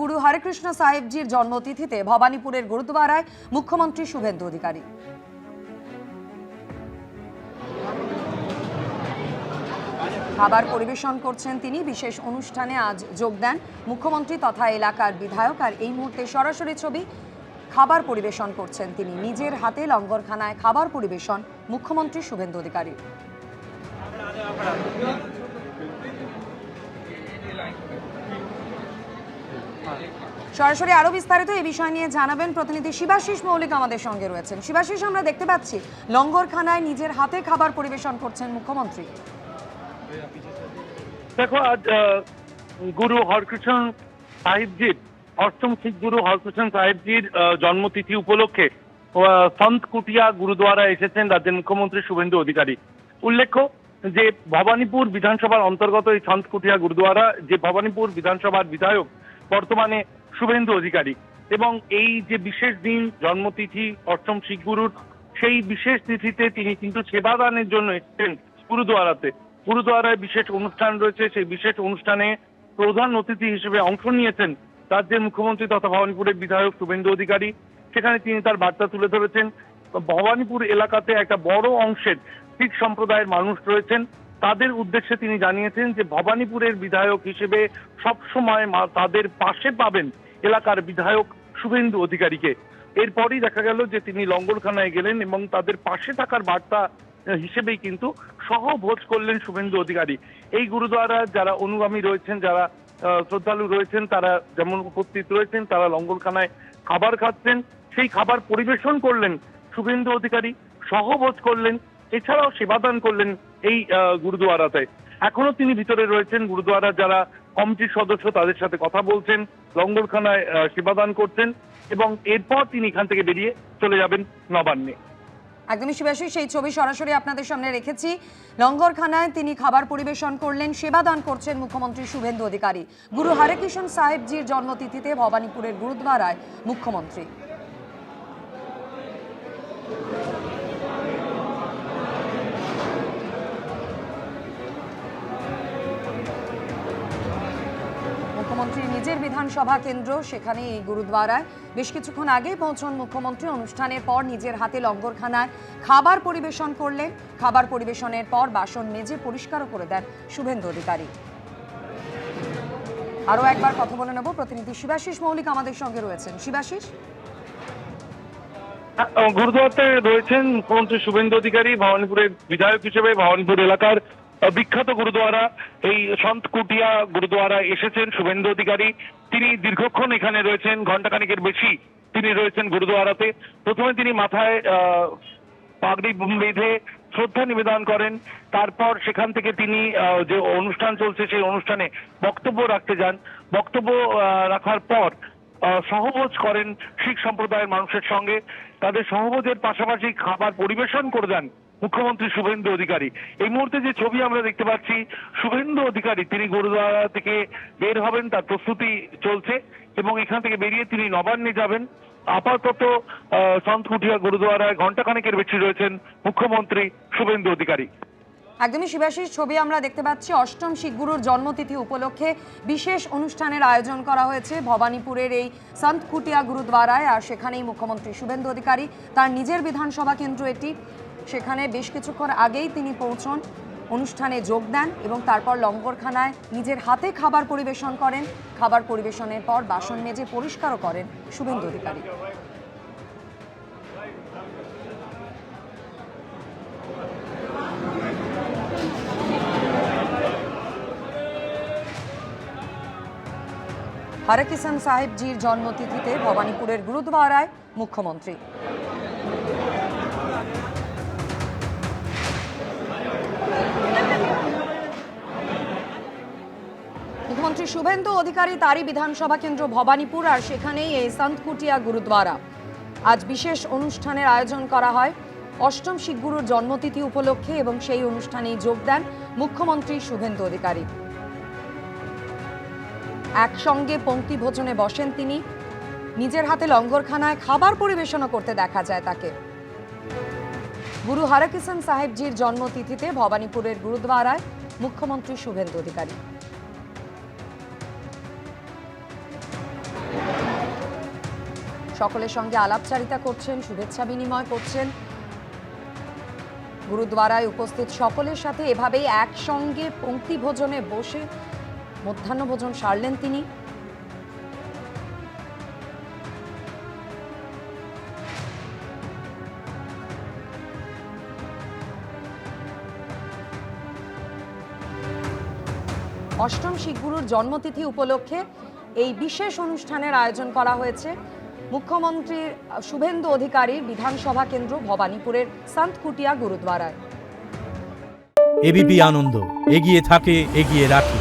গুরু হরেকৃষ্ণ সাহেবজির জন্মতিথিতে ভবানীপুরের গুরুদ্বারায় মুখ্যমন্ত্রী শুভেন্দু অধিকারী। খাবার পরিবেশন করছেন তিনি। বিশেষ অনুষ্ঠানে আজ যোগ দেন মুখ্যমন্ত্রী তথা এলাকার বিধায়ক। আর এই মুহূর্তে সরাসরি ছবি, খাবার পরিবেশন করছেন তিনি। নিজের হাতে লঙ্গরখানায় খাবার পরিবেশন মুখ্যমন্ত্রী শুভেন্দু অধিকারী। সরাসরি আরো বিস্তারিত এই বিষয় নিয়ে জানাবেন প্রতিনিধি শিবাশিস মৌলিক আমাদের সঙ্গে রয়েছেন। শিবাশিস, আমরা দেখতে পাচ্ছি লঙ্গরখানায় নিজের হাতে খাবার পরিবেশন করছেন মুখ্যমন্ত্রী। দেখো, আজ গুরু হরকৃষ্ণ সাহেবজির অষ্টম শিখ গুরু হরকৃষ্ণ সাহেবজির জন্মতিথি উপলক্ষে সন্ত কুটিয়া গুরুদ্বারা এসেছেন রাজ্যের মুখ্যমন্ত্রী শুভেন্দু অধিকারী। উল্লেখ্য যে ভবানীপুর বিধানসভার অন্তর্গত এই সন্ত কুটিয়া গুরুদ্বারা, যে ভবানীপুর বিধানসভার বিধায়ক বর্তমানে শুভেন্দু অধিকারী, এবং এই যে বিশেষ দিন জন্মতিথি অষ্টম শিখ গুরুর, সেই বিশেষ তিথিতে তিনি কিন্তু সেবাদানের জন্য এসেছেন গুরুদ্বারাতে। গুরুদ্বারায় বিশেষ অনুষ্ঠান রয়েছে, সেই বিশেষ অনুষ্ঠানে প্রধান অতিথি হিসেবে অংশ নিয়েছেন রাজ্যের মুখ্যমন্ত্রী তথা ভবানীপুরের বিধায়ক শুভেন্দু অধিকারী। সেখানে তিনি তার বার্তা তুলে ধরেছেন। ভবানীপুর এলাকাতে একটা বড় অংশের শিখ সম্প্রদায়ের মানুষ রয়েছেন, তাদের উদ্দেশ্যে তিনি জানিয়েছেন যে ভবানীপুরের বিধায়ক হিসেবে সবসময় তাদের পাশে পাবেন এলাকার বিধায়ক শুভেন্দু অধিকারীকে। এরপরই দেখা গেল যে তিনি লঙ্গরখানায় গেলেন এবং তাদের পাশে থাকার বার্তা হিসেবেই কিন্তু সহভোজ করলেন শুভেন্দু অধিকারী। এই গুরুদ্বারা যারা অনুগামী রয়েছেন, যারা শ্রদ্ধালু রয়েছেন, তারা যেমন উপস্থিত রয়েছেন, তারা লঙ্গরখানায় খাবার খাচ্ছেন, সেই খাবার পরিবেশন করলেন শুভেন্দু অধিকারী, সহভোজ করলেন, এছাড়াও সেবাদান করলেন এই গুরুদ্বারাতে। এখনো তিনি ভিতরে রয়েছেন, গুরুদ্বারার যারা কমিটির সদস্য তাদের সাথে কথা বলছেন, লঙ্গরখানায় সেবাদান করছেন, এবং এরপর তিনি এখান থেকে বেরিয়ে চলে যাবেন নবান্নে। একদমই শিবাশিস, সেই ছবি সরাসরি আপনাদের সামনে রেখেছি। লঙ্গরখানায় তিনি খাবার পরিবেশন করলেন, সেবাদান করছেন মুখ্যমন্ত্রী শুভেন্দু অধিকারী। গুরু হরেকৃষ্ণ সাহেবজির জন্মতিথিতে ভবানীপুরের গুরুদ্বারায় মুখ্যমন্ত্রী। মুখ্যমন্ত্রীর নিজের বিধানসভা কেন্দ্র, সেখানে এই গুরুদ্বারায় বেশ কিছুক্ষণ আগেই পৌঁছন মুখ্যমন্ত্রী। অনুষ্ঠানের পর নিজের হাতে লঙ্গরখানায় খাবার পরিবেশন করলেন। খাবার পরিবেশনের পর বাসন মেজে পরিষ্কারও করে দেন শুভেন্দু অধিকারী। আরও একবার কথা বলে নেব, প্রতিনিধি শিবাশিস মৌলিক আমাদের সঙ্গে রয়েছেন। শিবাশিস, গুরুদ্বারাতে রয়েছেন মুখ্যমন্ত্রী শুভেন্দু অধিকারী। ভবানীপুরের বিধায়ক হিসেবে ভবানীপুর এলাকার বিখ্যাত গুরুদ্বারা এই সন্ত কুটিয়া গুরুদ্বারা এসেছেন শুভেন্দু অধিকারী। তিনি দীর্ঘক্ষণ এখানে রয়েছেন, ঘন্টাখানেকের বেশি তিনি রয়েছেন গুরুদ্বারাতে। প্রথমে তিনি মাথায় পাগড়ি বেঁধে শ্রদ্ধা নিবেদন করেন, তারপর সেখান থেকে তিনি যে অনুষ্ঠান চলছে সেই অনুষ্ঠানে বক্তব্য রাখতে যান। বক্তব্য রাখার পর সহভোজ করেন শিখ সম্প্রদায়ের মানুষের সঙ্গে। তাদের সহভোজের পাশাপাশি খাবার পরিবেশন করে দেন মুখ্যমন্ত্রী শুভেন্দু অধিকারী। এই মুহূর্তে যে ছবি আমরা দেখতে পাচ্ছি, শুভেন্দু অধিকারী তিনি গুরুদ্বারা থেকে বের হবেন, তার প্রস্তুতি চলছে, এবং এখান থেকে বেরিয়ে তিনি নবান্নে যাবেন। আপাতত সন্ত কুটিয়া গুরুদ্বারায় ঘন্টাখানেকের বেশি রয়েছেন মুখ্যমন্ত্রী শুভেন্দু অধিকারী। একদমই শিবাশিস, ছবি আমরা দেখতে পাচ্ছি অষ্টম শিখ গুরুর জন্মতিথি উপলক্ষে বিশেষ অনুষ্ঠানের আয়োজন করা হয়েছে ভবানীপুরের এই সন্ত কুটিয়া গুরুদ্বারায়। আর সেখানেই মুখ্যমন্ত্রী শুভেন্দু অধিকারী, তার নিজের বিধানসভা কেন্দ্র এটি, সেখানে বেশ কিছুক্ষণ আগেই তিনি পৌঁছন, অনুষ্ঠানে যোগ দেন এবং তারপর লঙ্গরখানায় নিজের হাতে খাবার পরিবেশন করেন। খাবার পরিবেশনের পর বাসন মেজে পরিষ্কারও করেন শুভেন্দু অধিকারী। হরেকৃষ্ণ সাহেবজির জন্মতিথিতে ভবানীপুরের গুরুদ্বারায় মুখ্যমন্ত্রী। মুখ্যমন্ত্রী শুভেন্দু অধিকারী তারই বিধানসভা কেন্দ্র ভবানীপুর, আর সেখানেই এই সন্ত কুটিয়া গুরুদ্বারা। আজ বিশেষ অনুষ্ঠানের আয়োজন করা হয় অষ্টম শিখ গুরুর জন্মতিথি উপলক্ষে, এবং সেই অনুষ্ঠানেই যোগ দেন মুখ্যমন্ত্রী শুভেন্দু অধিকারী। একসঙ্গে পঙ্ক্তি ভোজনে বসেন তিনি। নিজের হাতে লঙ্গরখানায় খাবার পরিবেশনও করতে দেখা যায় তাকে। গুরু হরেকৃষ্ণ সাহেবজির জন্মতিথিতে ভবানীপুরের গুরুদ্বারায় মুখ্যমন্ত্রী শুভেন্দু অধিকারী। সকলের সঙ্গে আলাপচারিতা করছেন, শুভেচ্ছা বিনিময় করছেন। গুরুদ্বারায় উপস্থিত সকলের সাথে এভাবেই একসঙ্গে পঙ্ক্তি ভোজনে বসে মধ্যাহ্ন ভোজন সারলেন তিনি। অষ্টম শিখ গুরুর জন্মতিথি উপলক্ষে এই বিশেষ অনুষ্ঠানের আয়োজন করা হয়েছে মুখ্যমন্ত্রী শুভেন্দু অধিকারীর বিধানসভা কেন্দ্র ভবানীপুরের সন্ত কুটিয়া গুরুদ্বারায়। এবিপি আনন্দ, এগিয়ে থাকে, এগিয়ে রাখে।